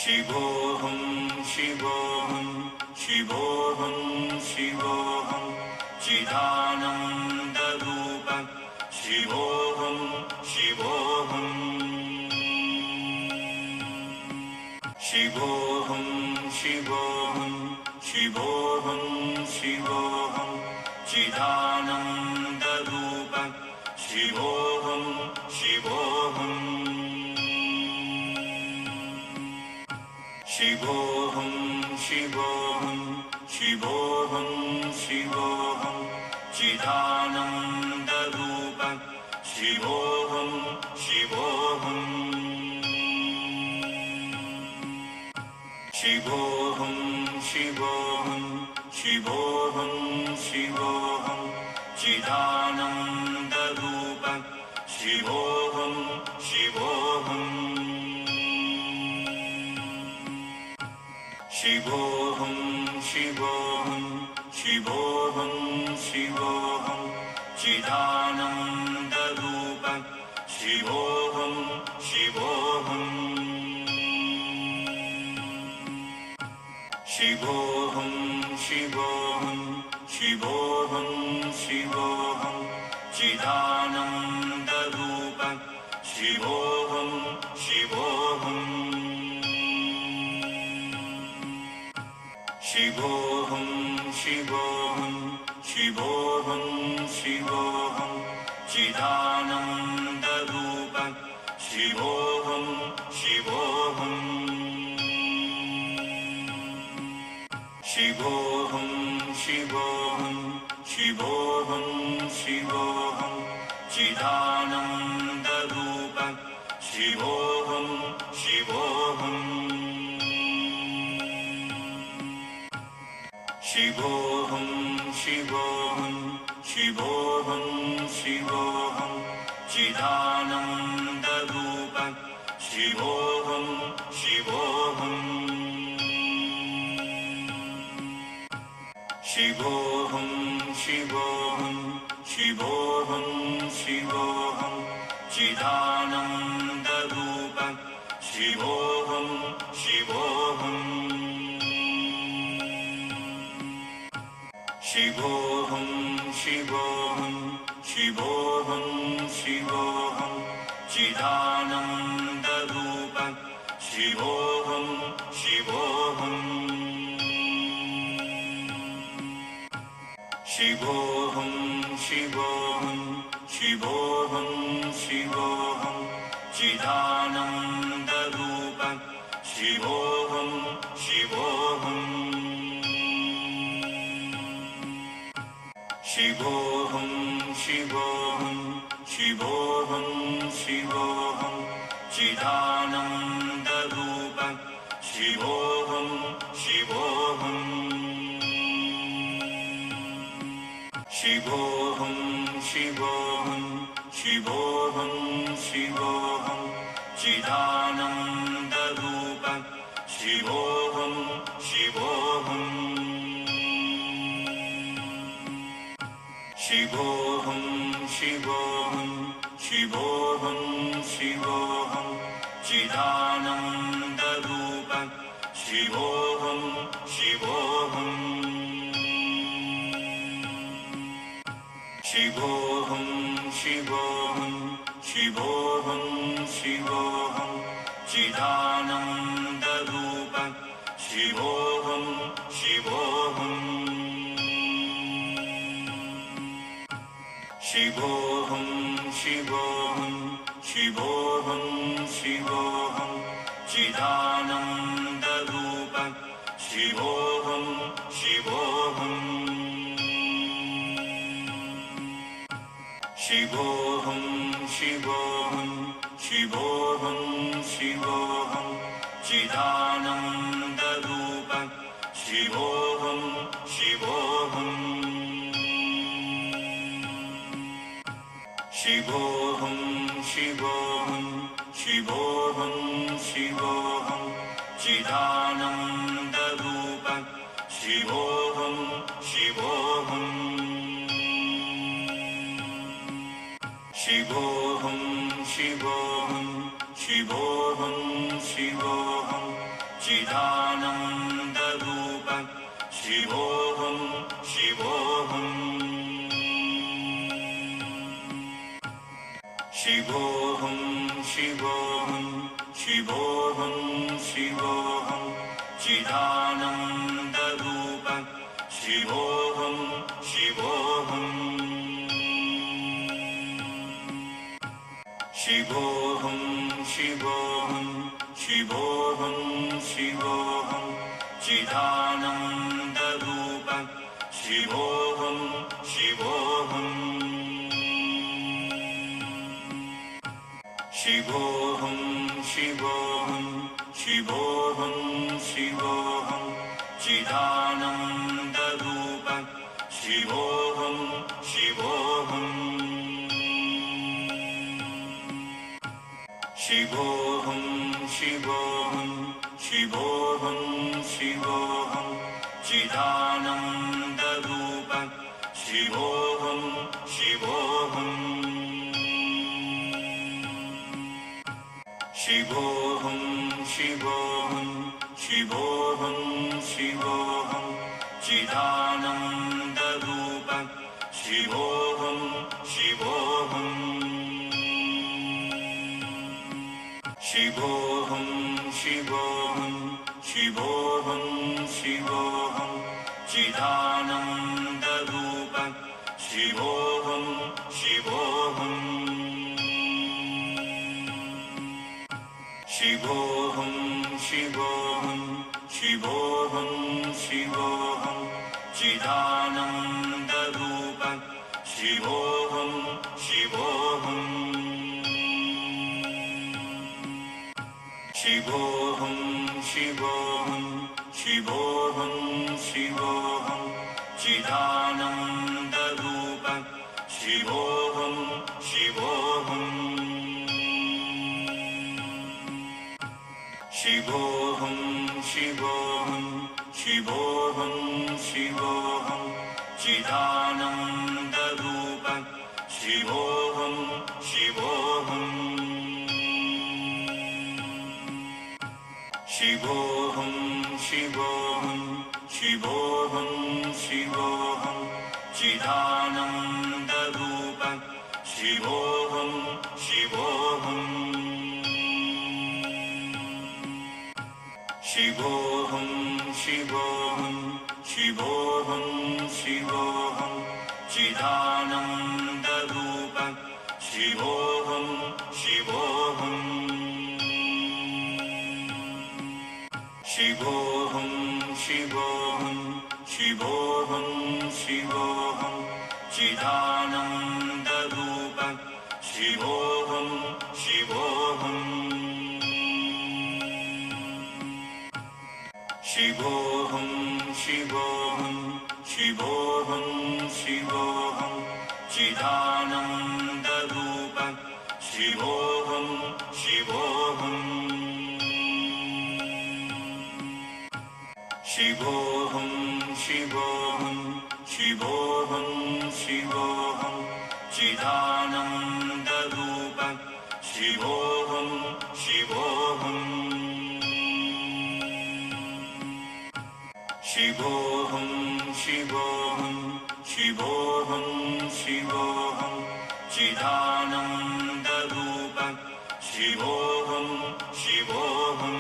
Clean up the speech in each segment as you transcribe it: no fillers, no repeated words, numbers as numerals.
शिवोऽहं शिवोऽहं शिवोऽहं शिवोऽहं चिदानन्दरूपं शिवोऽहं शिवोऽहं शिवोऽहं शिवोऽहं शिवोऽहं शिवोऽहं चिदानन्दरूपं शिवोऽहं शिवोऽहं शिवोऽहं शिवोऽहं शिवोऽहं शिवोऽहं चिदानन्दरूपं शिवोऽहं शिवोऽहं शिवोऽहं शिवोऽहं शिवोऽहं शिवोऽहं चिदानन्दरूपं शिवोऽहं शिवोऽहं शिवोऽहं शिवोऽहं शिवोऽहं शिवोऽहं चिदानन्दरूपं शिवोऽहं शिवोऽहं शिवोऽहं शिवोऽहं शिवोऽहं शिवोऽहं चिदानन्दरूपं शिवोऽहं शिवोऽहं शिवोऽहं शिवोऽहं शिवोऽहं शिवोऽहं चिदानन्दरूपं शिवोऽहं शिवोऽहं शिवोऽहं शिवोऽहं शिवोऽहं शिवोऽहं चिदानन्दरूपं शिवोऽहं शिवोऽहं शिवोऽहं शिवोऽहं शिवोऽहं शिवोऽहं चिदानन्दरूपं शिवोऽहं शिवोऽहं शिवोऽहं शिवोऽहं शिवोऽहं शिवोऽहं चिदानन्दरूपं शिवोऽहं शिवोऽहं शिवोऽहं शिवोऽहं शिवोऽहं शिवोऽहं चिदानन्दरूपं शिवोऽहं शिवोऽहं शिवोऽहं शिवोऽहं शिवोऽहं शिवोऽहं चिदानन्दरूपं शिवोऽहं शिवोऽहं शिवोऽहं शिवोऽहं शिवोऽहं शिवोऽहं चिदानन्दरूपं शिवोऽहं शिवोऽहं शिवोऽहं शिवोऽहं शिवोऽहं शिवोऽहं चिदानन्दरूपं शिवोऽहं शिवोऽहं शिवोऽहं शिवोऽहं शिवोऽहं शिवोऽहं चिदानन्दरूपं शिवोऽहं शिवोऽहं शिवोऽहं शिवोऽहं शिवोऽहं शिवोऽहं चिदानन्दरूपं शिवोऽहं शिवोऽहं शिवोऽहं शिवोऽहं शिवोऽहं शिवोऽहं चिदानन्दरूपं शिवोऽहं शिवोऽहं शिवोऽहं शिवोऽहं शिवोऽहं शिवोऽहं चिदानन्दरूपं शिवोऽहं शिवोऽहं शिवोऽहं शिवोऽहं शिवोऽहं शिवोऽहं चिदानन्दरूपं शिवोऽहं शिवोऽहं शिवोऽहं शिवोऽहं शिवोऽहं शिवोऽहं चिदानन्दरूपं शिवोऽहं शिवोऽहं शिवोऽहं शिवोऽहं शिवोऽहं शिवोऽहं चिदानन्दरूपं शिवोऽहं शिवोऽहं शिवोऽहं शिवोऽहं शिवोऽहं शिवोऽहं चिदानन्दरूपं शिवोऽहं शिवोऽहं शिवोऽहं शिवोऽहं शिवोऽहं शिवोऽहं चिदानन्दरूपं शिवोऽहं शिवोऽहं शिवोऽहं शिवोऽहं शिवोऽहं शिवोऽहं चिदानन्दरूपं शिवोऽहं शिवोऽहं शिवोऽहं शिवोऽहं शिवोऽहं शिवोऽहं चिदानन्दरूपं शिवोऽहं शिवोऽहं शिवोऽहं शिवोऽहं शिवोऽहं शिवोऽहं चिदानन्दरूपं शिवोऽहं शिवोऽहं शिवोऽहं शिवोऽहं शिवोऽहं शिवोऽहं चिदानन्दरूपं शिवोऽहं शिवोऽहं शिवोऽहं शिवोऽहं शिवोऽहं शिवोऽहं चिदानन्दरूपं शिवोऽहं शिवोऽहं शिवोऽहं शिवोऽहं शिवोऽहं शिवोऽहं चिदानन्दरूपं शिवोऽहं शिवोऽहं शिवोऽहं शिवोऽहं शिवोऽहं शिवोऽहं चिदानन्दरूपं शिवोऽहं शिवोऽहं शिवोऽहं शिवोऽहं शिवोऽहं शिवोऽहं चिदानन्दरूपं शिवोऽहं शिवोऽहं शिवोऽहं शिवोऽहं शिवोऽहं शिवोऽहं चिदानन्दरूपं शिवोऽहं शिवोऽहं शिवोऽहं शिवोऽहं शिवोऽहं शिवोऽहं चिदानन्दरूपं शिवोऽहं शिवोऽहं शिवोऽहं शिवोऽहं शिवोऽहं शिवोऽहं चिदानन्दरूपं शिवोऽहं शिवोऽहं शिवोऽहं शिवोऽहं शिवोऽहं शिवोऽहं चिदानन्दरूपं शिवोऽहं शिवोऽहं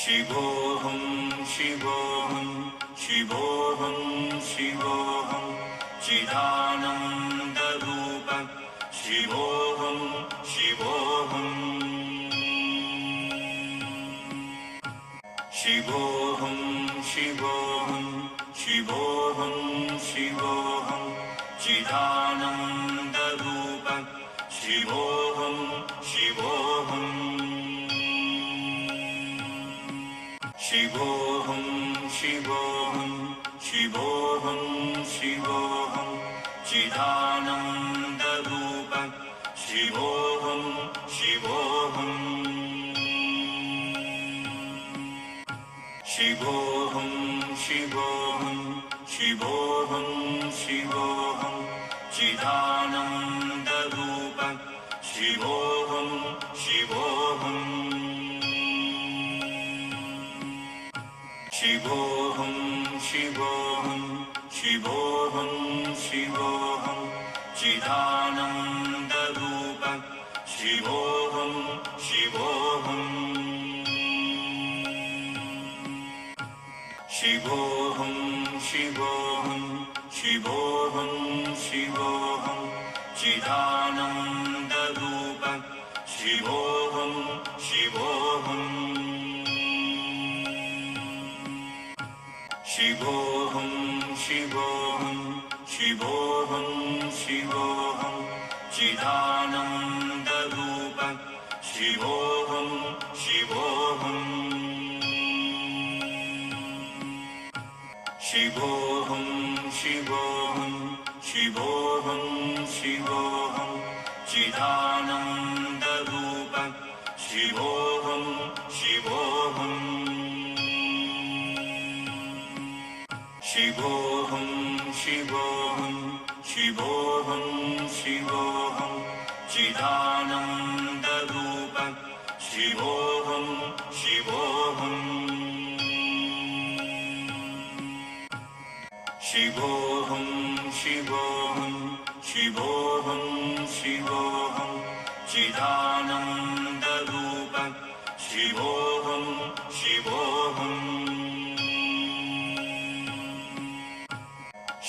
शिवोऽहं शिवोऽहं शिवोऽहं शिवोऽहं चिदानन्दरूपं शिवोऽहं शिवोऽहं शिवोऽहं शिवोऽहं शिवोऽहं शिवोऽहं चिदानन्दरूपं शिवोऽहं शिवोऽहं शिवोऽहं शिवोऽहं शिवोऽहं शिवोऽहं चिदानन्दरूपं शिवोऽहं शिवोऽहं शिवोऽहं शिवोऽहं शिवोऽहं शिवोऽहं चिदानन्दरूपं शिवोऽहं शिवोऽहं शिवोऽहं शिवोऽहं शिवोऽहं शिवोऽहं शिवोऽहं चिदानन्दरूप शिवोऽहं शिवोऽहं शिवोऽहं शिवोऽहं शिवोऽहं शिवोऽहं चिदानन्दरूप शिवोऽहं शिवोऽहं शिवोऽहं शिवोऽहं शिवोऽहं शिवोऽहं चिदानन्दरूप शिवोऽहं शिवोऽहं शिवोऽहं शिवोऽहं शिवोऽहं शिवोऽहं चिदानन्दरूप शिवोऽहं शिवोऽहं शिवोऽहं शिवोऽहं शिवोऽहं शिवोऽहं चिदानन्दरूप शिवोऽहं शिवोऽहं शिवोऽहं शिवोऽहं शिवोऽहं शिवोऽहं चिदानन्दरूप शिवोऽहं शिवोऽहं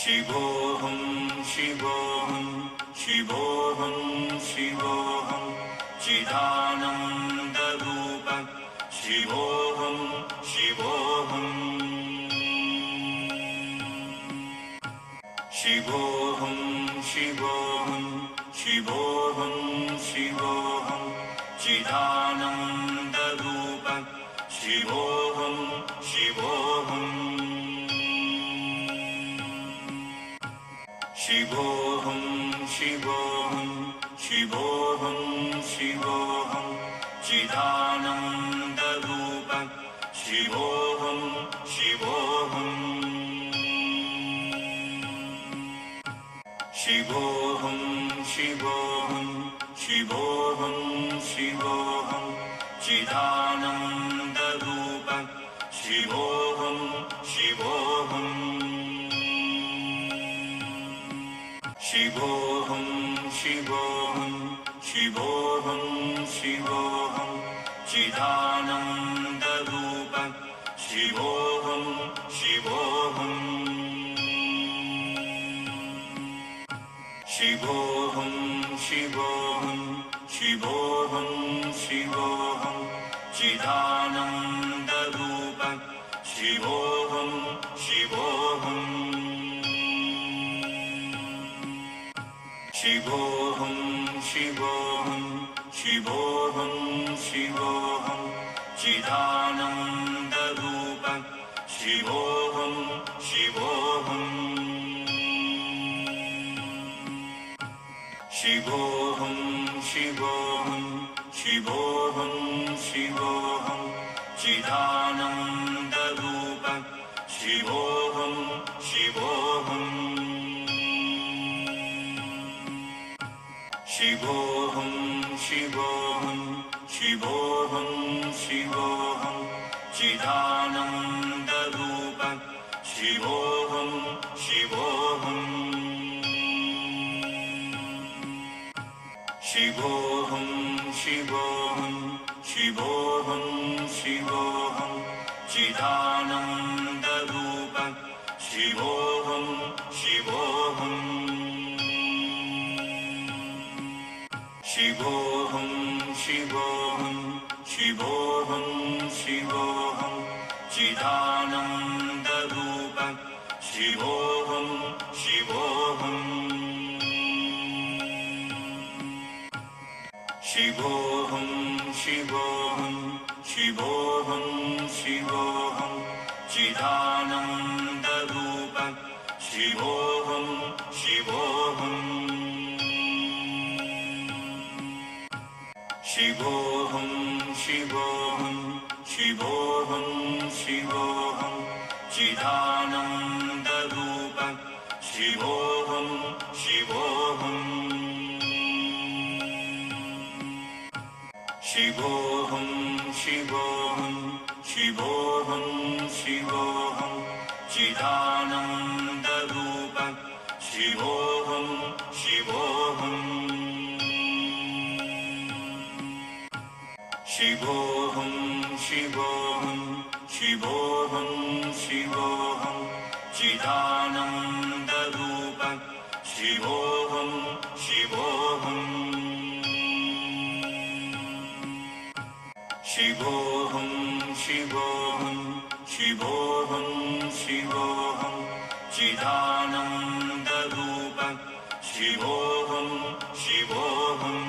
शिवोऽहं शिवोऽहं शिवोऽहं शिवोऽहं चिदानन्दरूप शिवोऽहं शिवोऽहं शिवोऽहं शिवोऽहं शिवोऽहं शिवोऽहं चिदानन्दरूप शिवोऽहं शिवोऽहं शिवोऽहं शिवोऽहं शिवोऽहं शिवोऽहं चिदानन्दरूप शिवोऽहं शिवोऽहं शिवोऽहं शिवोऽहं शिवोऽहं शिवोऽहं चिदानन्दरूप शिवोऽहं शिवोऽहं शिवोऽहं शिवोऽहं शिवोऽहं शिवोऽहं चिदानन्दरूप शिवोऽहं शिवोऽहं शिवोऽहं शिवोऽहं शिवोऽहं शिवोऽहं चिदानन्दरूप शिवोऽहं शिवोऽहं शिवोऽहं शिवोऽहं शिवोऽहं शिवोऽहं चिदानन्दरूप शिवोऽहं शिवोऽहं शिवोऽहं शिवोऽहं शिवोऽहं शिवोऽहं चिदानन्दरूप शिवोऽहं शिवोऽहं शिवोऽहं शिवोऽहं शिवोऽहं शिवोऽहं चिदानन्दरूप शिवोऽहं शिवोऽहं शिवोऽहं शिवोऽहं शिवोऽहं शिवोऽहं चिदानन्दरूप शिवोऽहं शिवोऽहं शिवोऽहं शिवोऽहं शिवोऽहं शिवोऽहं चिदानन्दरूप शिवोऽहं शिवोऽहं शिवोऽहं शिवोऽहं शिवोऽहं शिवोऽहं चिदानन्दरूप शिवोऽहं शिवोऽहं शिवोऽहं शिवोऽहं शिवोऽहं शिवोऽहं चिदानन्दरूप शिवोऽहं शिवोऽहं शिवोऽहं शिवोऽहं शिवोऽहं शिवोऽहं चिदानन्दरूपं शिवोऽहं शिवोऽहं शिवोऽहं शिवोऽहं शिवोऽहं शिवोऽहं चिदानन्दरूपं शिवोऽहं शिवोऽहं शिवोऽहं शिवोऽहं शिवोऽहं शिवोऽहं चिदानन्दरूपं शिवोऽहं शिवोऽहं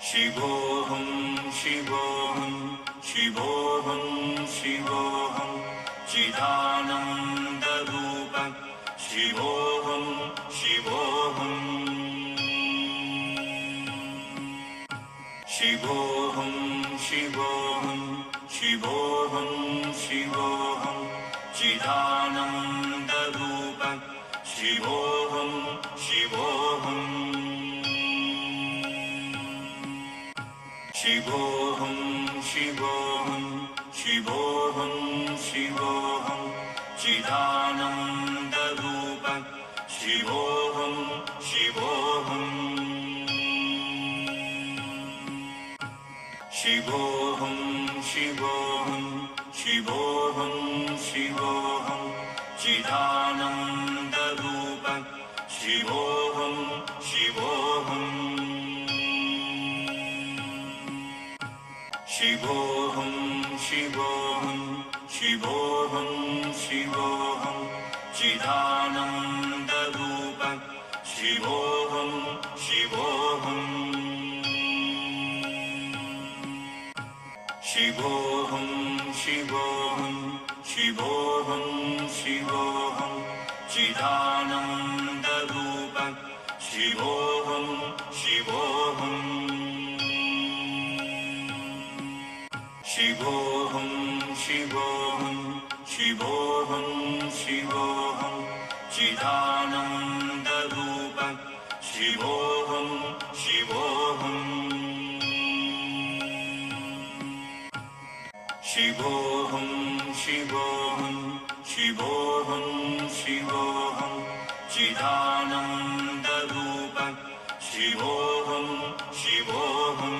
शिवोऽहं शिवोऽहं शिवोऽहं शिवोऽहं चिदानन्दरूपं शिवोऽहं शिवोऽहं शिवोऽहं शिवोऽहं शिवोऽहं शिवोऽहं चिदानन्दरूपं शिवोऽहं शिवोऽहं शिवोऽहं शिवोऽहं शिवोऽहं शिवोऽहं चिदानन्दरूपं शिवोऽहं शिवोऽहं शिवोऽहं शिवोऽहं शिवोऽहं शिवोऽहं चिदानन्दरूपं शिवोऽहं शिवोऽहं शिवोऽहं शिवोऽहं शिवोऽहं शिवोऽहं चिदानन्दरूपं शिवोऽहं शिवोऽहं शिवोऽहं शिवोऽहं शिवोऽहं शिवोऽहं चिदानन्दरूपं शिवोऽहं शिवोऽहं शिवोऽहं शिवोऽहं शिवोऽहं शिवोऽहं चिदानन्दरूपं शिवोऽहं शिवोऽहं शिवोऽहं शिवोऽहं शिवोऽहं शिवोऽहं चिदानन्दरूपं शिवोऽहं शिवोऽहं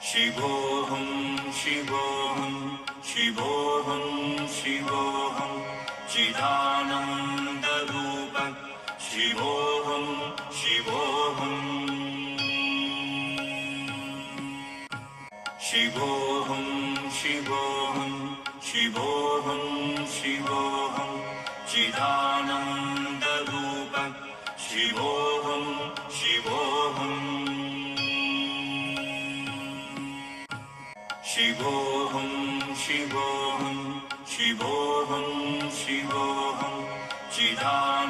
शिवोऽहं शिवोऽहं शिवोऽहं शिवोऽहं चिदानन्दरूपं शिवोऽहं शिवोऽहं शिवोऽहं शिवोऽहं शिवोऽहं शिवोऽहं चिदानन्दरूपं शिवोऽहं शिवोऽहं शिवोऽहं शिवोऽहं शिवोऽहं शिवोऽहं चिदानन्दरूपं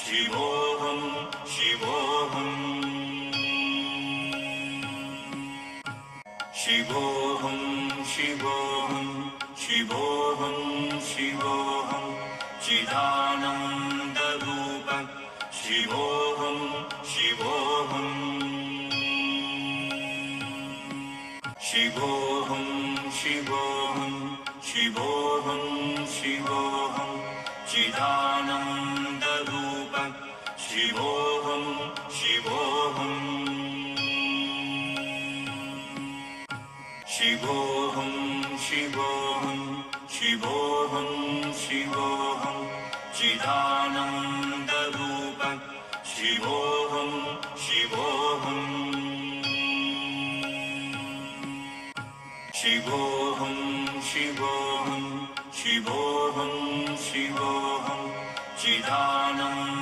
शिवोऽहं शिवोऽहं शिवोऽहं शिवोऽहं शिवोऽहं शिवोऽहं चिदानन्दरूपं शिवोऽहं शिवोऽहं शिवोऽहं शिवोऽहं शिवोऽहं शिवोऽहं चिदानन्दरूपं शिवोऽहं शिवोऽहं शिवोऽहं शिवोऽहं शिवोऽहं शिवोऽहं चिदानन्दरूपं शिवोऽहं शिवोऽहं शिवोऽहं शिवोऽहं शिवोऽहं शिवोऽहं चिदानन्दरूपं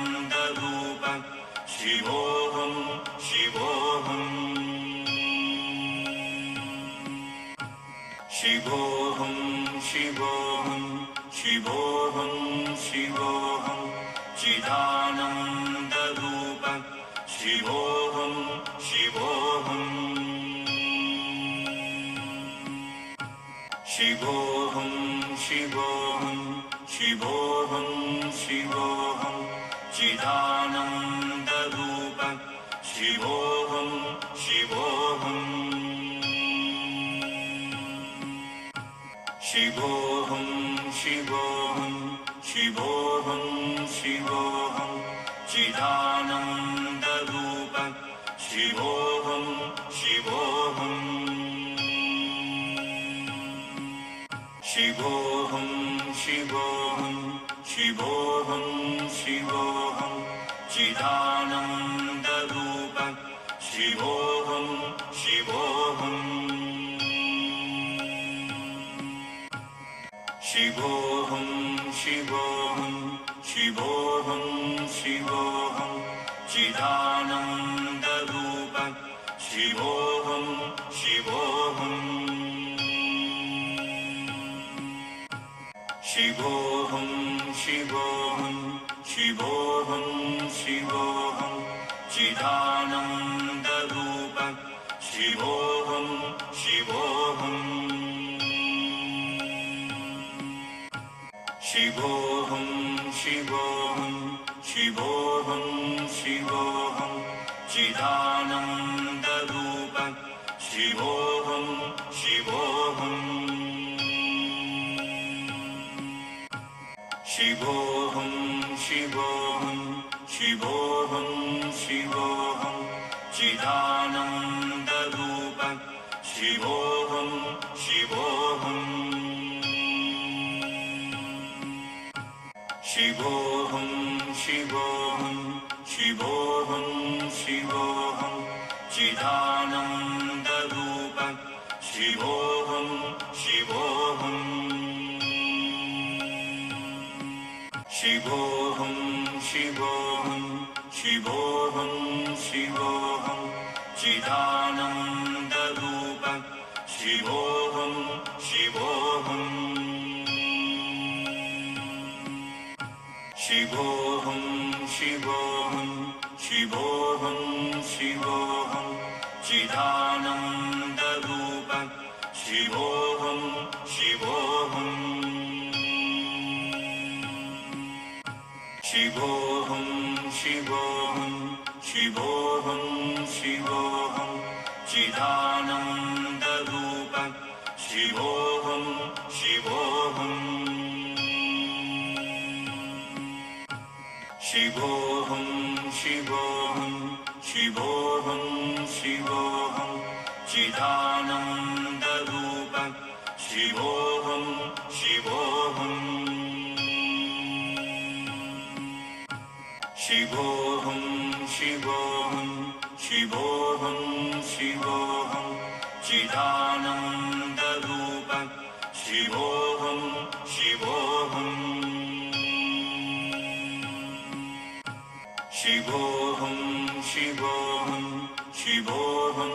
शिवोऽहं शिवोऽहं शिवोऽहं शिवोऽहं शिवोऽहं शिवोऽहं चिदानन्दरूपं शिवोऽहं शिवोऽहं शिवोऽहं शिवोऽहं शिवोऽहं शिवोऽहं चिदानन्दरूप शिवोऽहं शिवोऽहं शिवोऽहं शिवोऽहं शिवोऽहं शिवोऽहं चिदानन्दरूप शिवोऽहं शिवोऽहं शिवोऽहं शिवोऽहं शिवोऽहं शिवोऽहं चिदानन्दरूप शिवोऽहं शिवोऽहं शिवोऽहं शिवोऽहं शिवोऽहं शिवोऽहं चिदानन्दरूप शिवोऽहं शिवोऽहं शिवोऽहं शिवोऽहं शिवोऽहं शिवोऽहं चिदानन्दरूप शिवोऽहं शिवोऽहं शिवोऽहं शिवोऽहं शिवोऽहं शिवोऽहं चिदानन्दरूप शिवोऽहं शिवोऽहं शिवोऽहं शिवोऽहं शिवोऽहं शिवोऽहं चिदानन्दरूप शिवोऽहं शिवोऽहं शिवोऽहं शिवोऽहं शिवोऽहं शिवोऽहं चिदानन्दरूप शिवोऽहं शिवोऽहं शिवोऽहं शिवोऽहं शिवोऽहं शिवोऽहं चिदानन्दरूप शिवोऽहं शिवोऽहं शिवोऽहं शिवोऽहं शिवोऽहं शिवोऽहं चिदानन्दरूप शिवोऽहं शिवोऽहं शिवोऽहं शिवोऽहं शिवोऽहं शिवोऽहं चिदानन्दरूप शिवोऽहं शिवोऽहं शिवोऽहं शिवोऽहं शिवोऽहं शिवोऽहं चिदानन्दरूप शिवोऽहं शिवोऽहं शिवोऽहं शिवोऽहं शिवोऽहं शिवोऽहं चिदानन्दरूप शिवोऽहं शिवोऽहं शिवोऽहं शिवोऽहं शिवोऽहं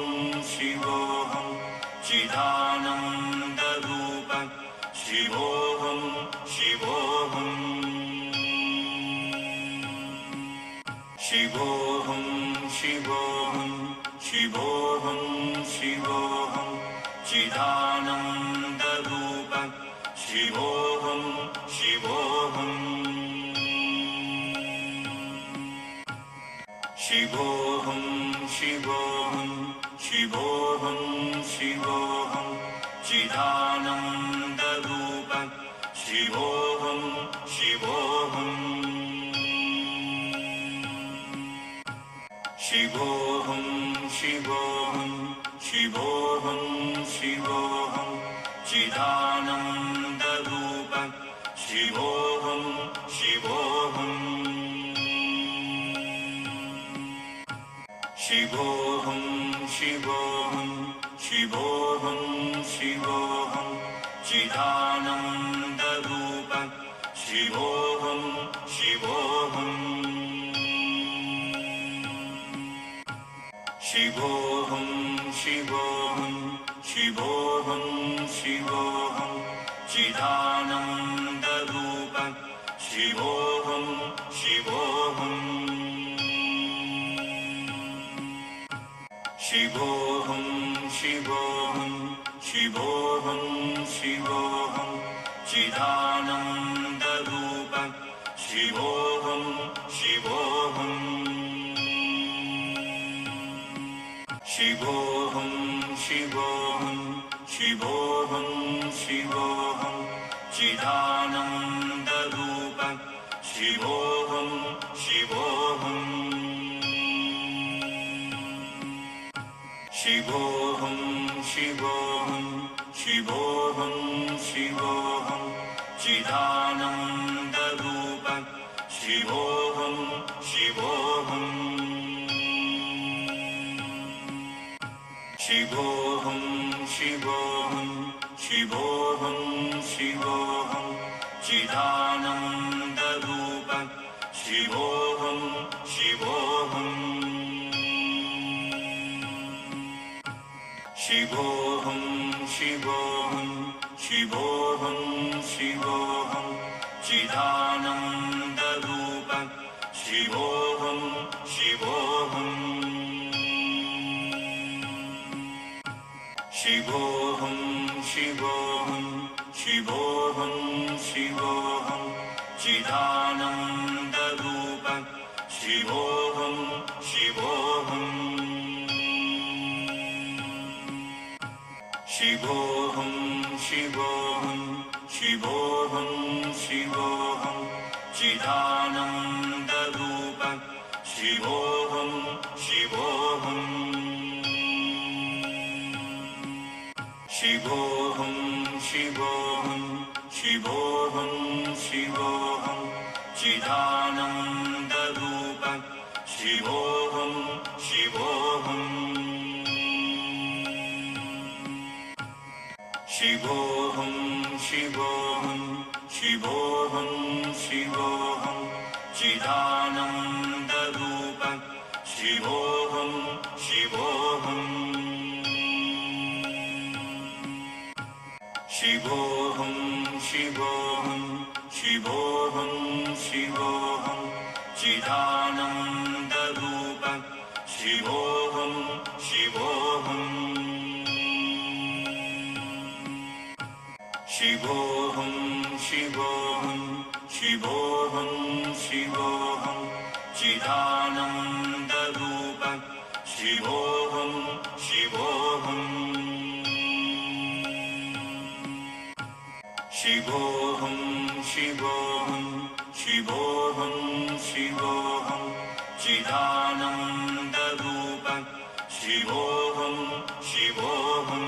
शिवोऽहं चिदानन्दरूप शिवोऽहं शिवोऽहं शिवोऽहं शिवोऽहं शिवोऽहं शिवोऽहं चिदानन्दरूप शिवोऽहं शिवोऽहं शिवोऽहं शिवोऽहं शिवोऽहं शिवोऽहं चिदानन्दरूप शिवोऽहं शिवोऽहं शिवोऽहं शिवोऽहं शिवोऽहं शिवोऽहं चिदानन्दरूप शिवोऽहं शिवोऽहं शिवोऽहं शिवोऽहं शिवोऽहं शिवोऽहं चिदानन्दरूप शिवोऽहं शिवोऽहं शिवोऽहं शिवोऽहं शिवोऽहं शिवोऽहं चिदानन्दरूप शिवोऽहं शिवोऽहं शिवोऽहं शिवोऽहं शिवोऽहं शिवोऽहं चिदानन्दरूप शिवोऽहं शिवोऽहं शिवोऽहं शिवोऽहं शिवोऽहं शिवोऽहं चिदानन्दरूपं शिवोऽहं शिवोऽहं शिवोऽहं शिवोऽहं शिवोऽहं शिवोऽहं चिदानन्दरूपं शिवोऽहं शिवोऽहं शिवोऽहं शिवोऽहं शिवोऽहं शिवोऽहं चिदानन्दरूपं शिवोऽहं शिवोऽहं शिवोऽहं शिवोऽहं शिवोऽहं शिवोऽहं चिदानन्दरूपं शिवोऽहं शिवोऽहं शिवोऽहं शिवोऽहं शिवोऽहं शिवोऽहं चिदानन्दरूपं शिवोऽहं शिवोऽहं शिवोऽहं शिवोऽहं शिवोऽहं शिवोऽहं चिदानन्दरूपं शिवोऽहं शिवोऽहं शिवोऽहं शिवोऽहं शिवोऽहं शिवोऽहं चिदानन्दरूपं शिवोऽहं शिवोऽहं शिवोऽहं शिवोऽहं शिवोऽहं शिवोऽहं चिदानन्दरूपं शिवोऽहं शिवोऽहं शिवोऽहं शिवोऽहं शिवोऽहं शिवोऽहं चिदानन्दरूपं शिवोऽहं शिवोऽहं शिवोऽहं शिवोऽहं शिवोऽहं शिवोऽहं चिदानन्दरूपं शिवोऽहं शिवोऽहं शिवोऽहं शिवोऽहं शिवोऽहं शिवोऽहं चिदानन्दरूपं शिवोऽहं शिवोऽहं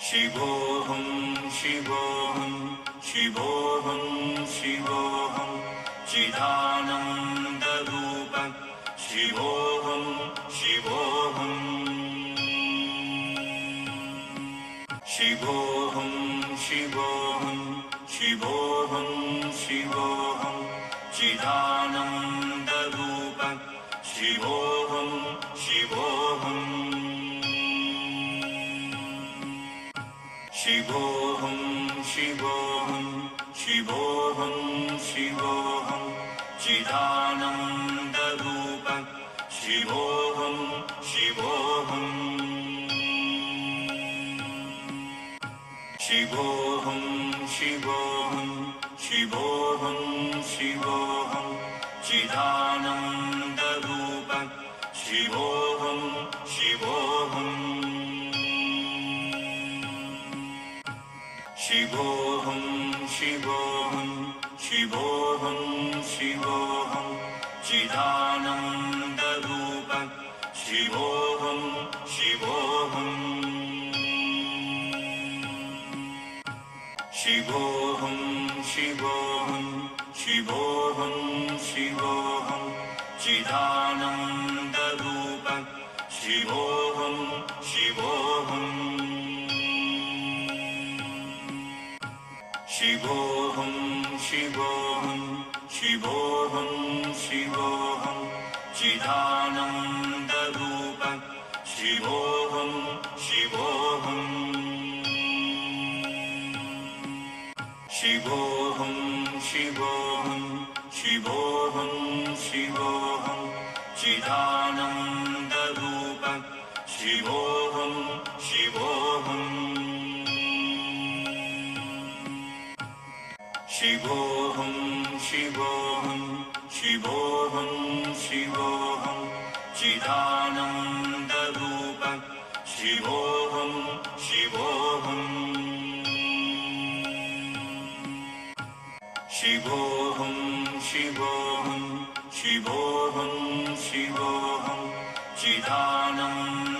शिवोऽहं शिवोऽहं शिवोऽहं शिवोऽहं चिदानन्दरूपं शिवोऽहं शिवोऽहं शिवोऽहं शिवोऽहं शिवोऽहं शिवोऽहं चिदानन्दरूपं शिवोऽहं शिवोऽहं शिवोऽहं शिवोऽहं शिवोऽहं शिवोऽहं चिदानन्दरूपं शिवोऽहं शिवोऽहं शिवोऽहं शिवोऽहं शिवोऽहं शिवोऽहं चिदानन्दरूपं शिवोऽहं शिवोऽहं शिवोऽहं शिवोऽहं शिवोऽहं शिवोऽहं चिदानन्दरूपं शिवोऽहं शिवोऽहं शिवोऽहं शिवोऽहं शिवोऽहं शिवोऽहं चिदानन्दरूपं शिवोऽहं शिवोऽहं शिवोऽहं शिवोऽहं शिवोऽहं शिवोऽहं चिदानन्दरूपं शिवोऽहं शिवोऽहं शिवोऽहं शिवोऽहं शिवोऽहं शिवोऽहं चिदानन्दरूपं शिवोऽहं शिवोऽहं शिवोऽहं शिवोऽहं शिवोऽहं शिवोऽहं चिदानन्दरूप शिवोऽहं शिवोऽहं शिवोऽहं शिवोऽहं शिवोऽहं शिवोऽहं चिदानन्दरूप